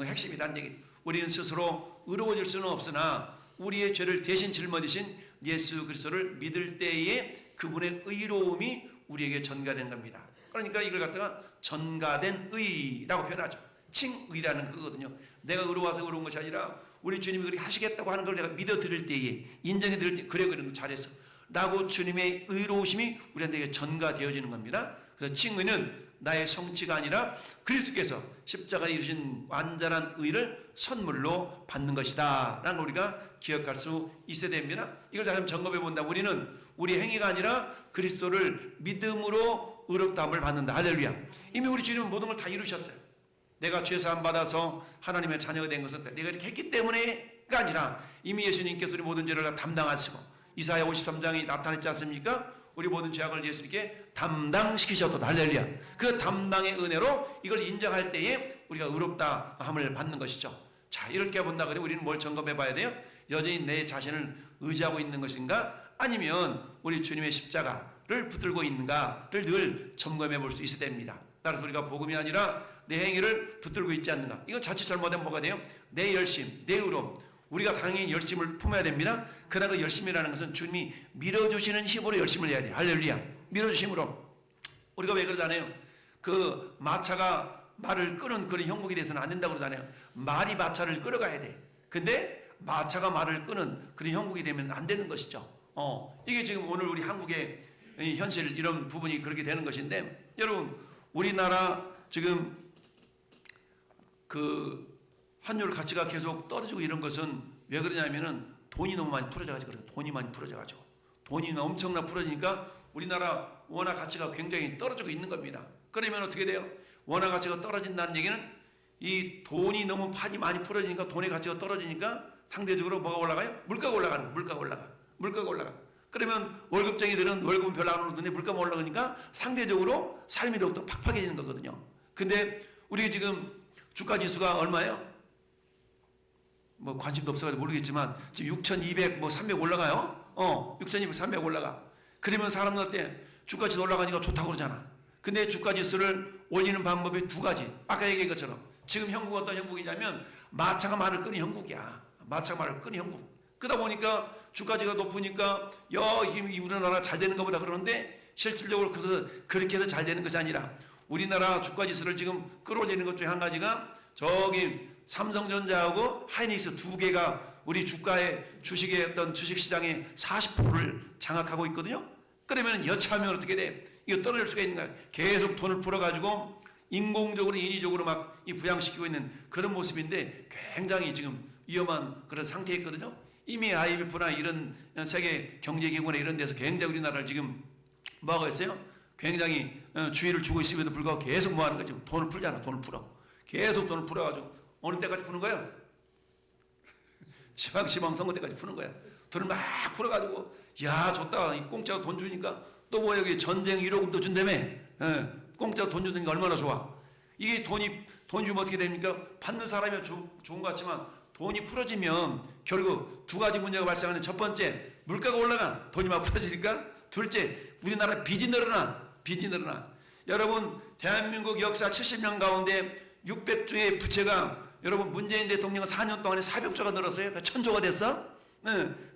핵심이라는 얘기죠. 우리는 스스로 의로워질 수는 없으나 우리의 죄를 대신 짊어지신 예수 그리스도를 믿을 때에 그분의 의로움이 우리에게 전가된 겁니다. 그러니까 이걸 갖다가 전가된 의라고 표현하죠. 칭의라는 그거거든요. 내가 의로워서 의로운 것이 아니라 우리 주님이 그렇게 하시겠다고 하는 걸 내가 믿어드릴 때에 인정해드릴 때 그래 잘했어 라고 주님의 의로우심이 우리한테 전가되어지는 겁니다. 그래서 칭의는 나의 성취가 아니라 그리스도께서 십자가에 이루신 완전한 의를 선물로 받는 것이다 라는 걸 우리가 기억할 수 있어야 됩니다. 이걸 다시 점검해 본다면 우리는 우리 행위가 아니라 그리스도를 믿음으로 의롭다함을 받는다. 할렐루야. 이미 우리 주님은 모든 걸 다 이루셨어요. 내가 죄사함 받아서 하나님의 자녀가 된 것은 내가 이렇게 했기 때문에가 아니라 이미 예수님께서 우리 모든 죄를 다 담당하시고 이사야 53장이 나타냈지 않습니까? 우리 모든 죄악을 예수님께 담당시키셨다. 할렐루야. 그 담당의 은혜로 이걸 인정할 때에 우리가 의롭다함을 받는 것이죠. 자, 이렇게 본다 그러면 우리는 뭘 점검해 봐야 돼요? 여전히 내 자신을 의지하고 있는 것인가? 아니면 우리 주님의 십자가를 붙들고 있는가를 늘 점검해 볼 수 있어야 됩니다. 따라서 우리가 복음이 아니라 내 행위를 붙들고 있지 않는가. 이건 자칫 잘못하면 뭐가 돼요? 내 열심, 내 의로움. 우리가 당연히 열심을 품어야 됩니다. 그러나 그 열심이라는 것은 주님이 밀어주시는 힘으로 열심을 해야 돼요. 할렐루야. 밀어주심으로. 우리가 왜 그러잖아요. 그 마차가 말을 끄는 그런 형국이 돼서는 안 된다고 그러잖아요. 말이 마차를 끌어가야 돼. 근데 마차가 말을 끄는 그런 형국이 되면 안 되는 것이죠. 이게 지금 오늘 우리 한국의 현실 이런 부분이 그렇게 되는 것인데 여러분 우리나라 지금 그 환율 가치가 계속 떨어지고 이런 것은 왜 그러냐면은 돈이 너무 많이 풀어져가지고 그래요. 돈이 많이 풀어져가지고 돈이 엄청나 풀어지니까 우리나라 원화 가치가 굉장히 떨어지고 있는 겁니다. 그러면 어떻게 돼요? 원화 가치가 떨어진다는 얘기는 이 돈이 너무 많이 풀어지니까 돈의 가치가 떨어지니까 상대적으로 뭐가 올라가요? 물가가 올라가는 거예요. 물가가 올라가. 그러면 월급쟁이들은 월급은 별로 안 오르는데 물가가 올라가니까 상대적으로 삶이 더욱더 팍팍해지는 거거든요. 근데 우리 지금 주가 지수가 얼마예요? 뭐 관심도 없어가지고 모르겠지만 지금 6,200 뭐 300 올라가요. 6,200, 300 올라가. 그러면 사람들한테 주가 지수 올라가니까 좋다고 그러잖아. 근데 주가 지수를 올리는 방법이 두 가지. 아까 얘기한 것처럼 지금 형국은 어떤 형국이냐면 마차가 말을 끄는 형국이야. 마차가 말을 끄는 형국. 그러다 보니까 주가지가 높으니까 우리나라 잘 되는 것보다 그러는데 실질적으로 그렇게 해서 잘 되는 것이 아니라 우리나라 주가 지수를 지금 끌어올리는 것 중에 한 가지가 저기 삼성전자하고 하이닉스 두 개가 우리 주가의 주식의 어떤 주식시장의 40%를 장악하고 있거든요. 그러면 여차하면 어떻게 돼? 이거 떨어질 수가 있는 거야. 계속 돈을 풀어가지고 인공적으로 인위적으로 막 이 부양시키고 있는 그런 모습인데 굉장히 지금 위험한 그런 상태에 있거든요. 이미 IMF나 이런 세계 경제기구나 이런 데서 굉장히 우리나라를 지금 뭐하고 있어요? 굉장히 주의를 주고 있음에도 불구하고 계속 뭐하는 거죠? 돈을 풀잖아. 돈을 풀어. 계속 돈을 풀어가지고 어느 때까지 푸는 거예요? 지방 선거 때까지 푸는 거야. 돈을 막 풀어가지고 야 좋다. 공짜로 돈 주니까 또 뭐 여기 전쟁 위로금도 준다며. 공짜로 돈 주는 게 얼마나 좋아. 이게 돈 주면 어떻게 됩니까? 받는 사람이 좋은 것 같지만 돈이 풀어지면 결국 두 가지 문제가 발생하는 첫 번째 물가가 올라가 돈이 막 풀어지니까 둘째 우리나라 빚이 늘어나. 여러분 대한민국 역사 70년 가운데 600조의 부채가 여러분 문재인 대통령은 4년 동안에 400조가 늘었어요. 그러니까 1000조가 됐어.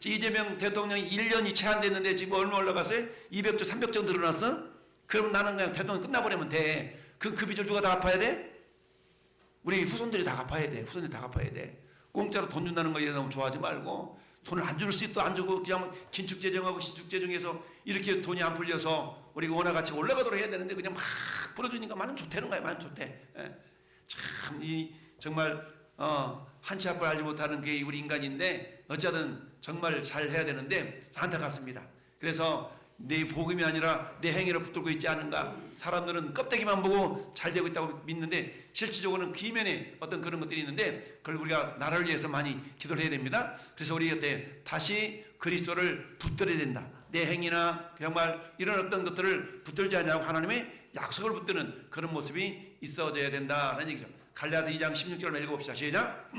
이재명 대통령이 1년이 채 안 됐는데 지금 얼마 올라갔어요? 200조 300조 늘어났어? 그럼 나는 그냥 대통령 끝나버리면 돼. 그 빚을 누가 다 갚아야 돼? 우리 후손들이 다 갚아야 돼. 공짜로 돈 준다는 거에 너무 좋아하지 말고 돈을 안 줄 수 있도 안 주고 그냥 긴축재정하고 신축재정해서 이렇게 돈이 안 풀려서 우리가 원화 가치가 올라가도록 해야 되는데 그냥 막 풀어주니까 많이 좋다는 거야. 많이 좋대. 참 정말 한치 앞을 알지 못하는 게 우리 인간인데 어쨌든 정말 잘 해야 되는데 안타깝습니다. 그래서 내 복음이 아니라 내 행위로 붙들고 있지 않은가. 사람들은 껍데기만 보고 잘 되고 있다고 믿는데 실질적으로는 비면에 어떤 그런 것들이 있는데 그걸 우리가 나라를 위해서 많이 기도를 해야 됩니다. 그래서 우리한테 다시 그리스도를 붙들어야 된다. 내 행위나 정말 이런 어떤 것들을 붙들지 않냐고 하나님의 약속을 붙드는 그런 모습이 있어져야 된다는 얘기죠. 갈라디아 2장 16절을 읽어봅시다. 시작.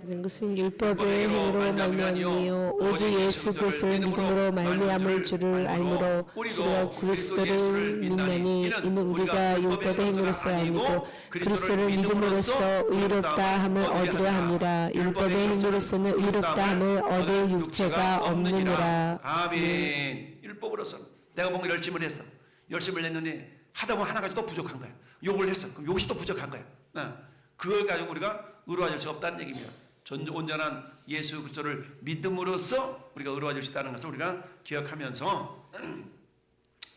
는 것은 율법의 행위로 말미암이요 오직 예수 그리스도를 믿음으로 말미암을 줄을 알므로 우리가 그리스도를 믿나니 이는 우리가 율법의 행위로서 아니고 그리스도를 믿음으로써 의롭다 함을 얻으려 함이라. 율법의 행위로서는 의롭다 함을 얻을 육체가 없느니라.
아멘. 율법으로서 내가 뭔가 열심을 했는데 하다 보면 하나까지 또 부족한 거야. 욕을 했어. 그럼 욕이 또 부족한 거야. 그걸 가지고 우리가 의로워질 수 없다는 얘기입니다. 온전한 예수 그리스도를 믿음으로써 우리가 의로워질 수 있다는 것을 우리가 기억하면서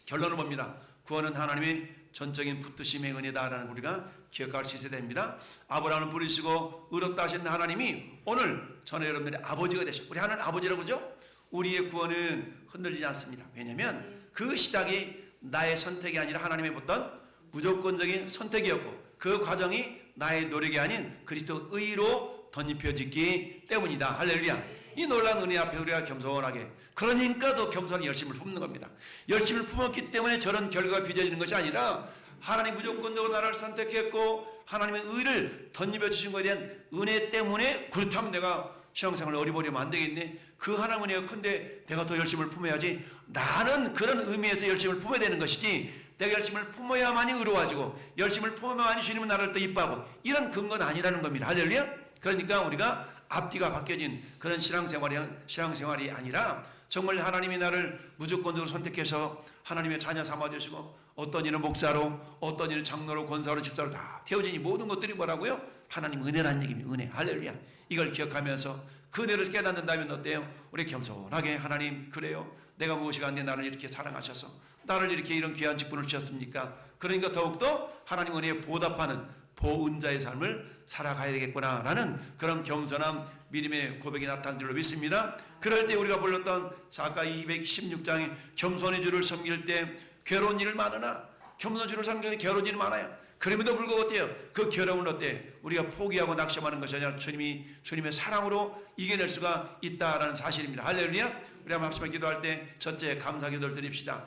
결론을 봅니다. 구원은 하나님의 전적인 붙드심의 은혜다라는 우리가 기억할 수 있어야 됩니다. 아브라함을 부르시고 의롭다 하신 하나님이 오늘 저는 여러분들의 아버지가 되시고 우리 하나님 아버지라고 그러죠? 우리의 구원은 흔들리지 않습니다. 왜냐하면 그 시작이 나의 선택이 아니라 하나님의 어떤 무조건적인 선택이었고 그 과정이 나의 노력이 아닌 그리스도 의로 덧입혀지기 때문이다. 할렐루야. 이 놀라운 은혜 앞에 우리가 겸손하게 그러니까 더 겸손하게 열심을 품는 겁니다. 열심을 품었기 때문에 저런 결과가 빚어지는 것이 아니라 하나님 무조건적으로 나를 선택했고 하나님의 의를 덧입혀 주신 것에 대한 은혜 때문에 그렇다면 내가 신앙생활을 어리버리면 안 되겠네. 그 하나님 은혜가 큰데 내가 더 열심을 품어야지. 나는 그런 의미에서 열심을 품어야 되는 것이지 내가 열심을 품어야만이 의로워지고 열심을 품어야만이 주님은 나를 더 이뻐하고 이런 근거는 아니라는 겁니다. 할렐루야. 그러니까 우리가 앞뒤가 바뀌어진 그런 신앙생활이 아니라 정말 하나님이 나를 무조건적으로 선택해서 하나님의 자녀 삼아주시고 어떤 이는 목사로 어떤 이는 장로로 권사로 집사로 다 태워진 이 모든 것들이 뭐라고요? 하나님 은혜라는 얘기입니다. 은혜. 할렐루야. 이걸 기억하면서 그 은혜를 깨닫는다면 어때요? 우리 겸손하게 하나님 그래요. 내가 무엇이 안돼 나를 이렇게 사랑하셔서 나를 이렇게 이런 귀한 직분을 주셨습니까? 그러니까 더욱더 하나님 은혜에 보답하는 보은자의 삶을 살아가야 되겠구나라는 그런 겸손한 믿음의 고백이 나타난 줄로 믿습니다. 그럴 때 우리가 불렀던 아까 216장에 겸손의 주를 섬길 때 괴로운 일을 많으나 겸손의 주를 섬길 때 괴로운 일이 많아요. 그럼에도 불구하고 어때요? 그 괴로움을 어때? 우리가 포기하고 낙심하는 것이 아니라 주님의 사랑으로 이겨낼 수가 있다라는 사실입니다. 할렐루야. 우리 한번 합심하게 기도할 때 첫째 감사 기도를 드립시다.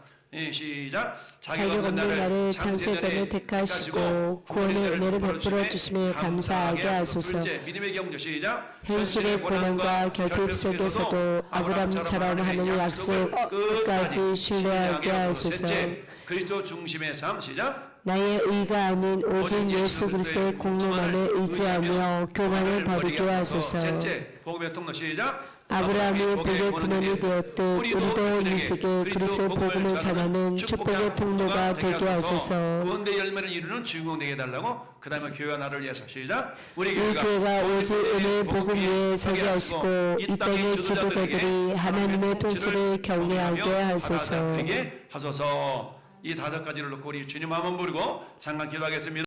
시작.
자격 없는 나를 창세전에 택하시고 구원의 은혜를 베풀어 주심에 감사하게 하소서.
믿음의 경주 시작.
현실의 고난과 결핍 속에서도 아브라함처럼 하나님의 약속 끝까지 신뢰하게 하소서.
그리스도 중심의 삶 시작.
나의 의가 아닌 오직 예수 그리스도의 공로만에 의지하며 교만을 버리게 하소서.
셋째 복음의 통로 시작.
아브라함이 복의 근원이 되었듯 우리도 이세계 그리스도의 복음을 전하는 축복의 통로가 되게 하소서.
구원의 열매를 이루는 주인공 되게 해달라고. 그 다음에 교회와 나를 위해서 시작. 우리
교회가 오직 은혜의 복음 위에 서게 하시고 이 땅의 지도자들이 하나님의 통치를 경외하게 하소서.
그게 하소서. 이 5가지를 놓고 우리 주님 한번 부르고 잠깐 기도하겠습니다.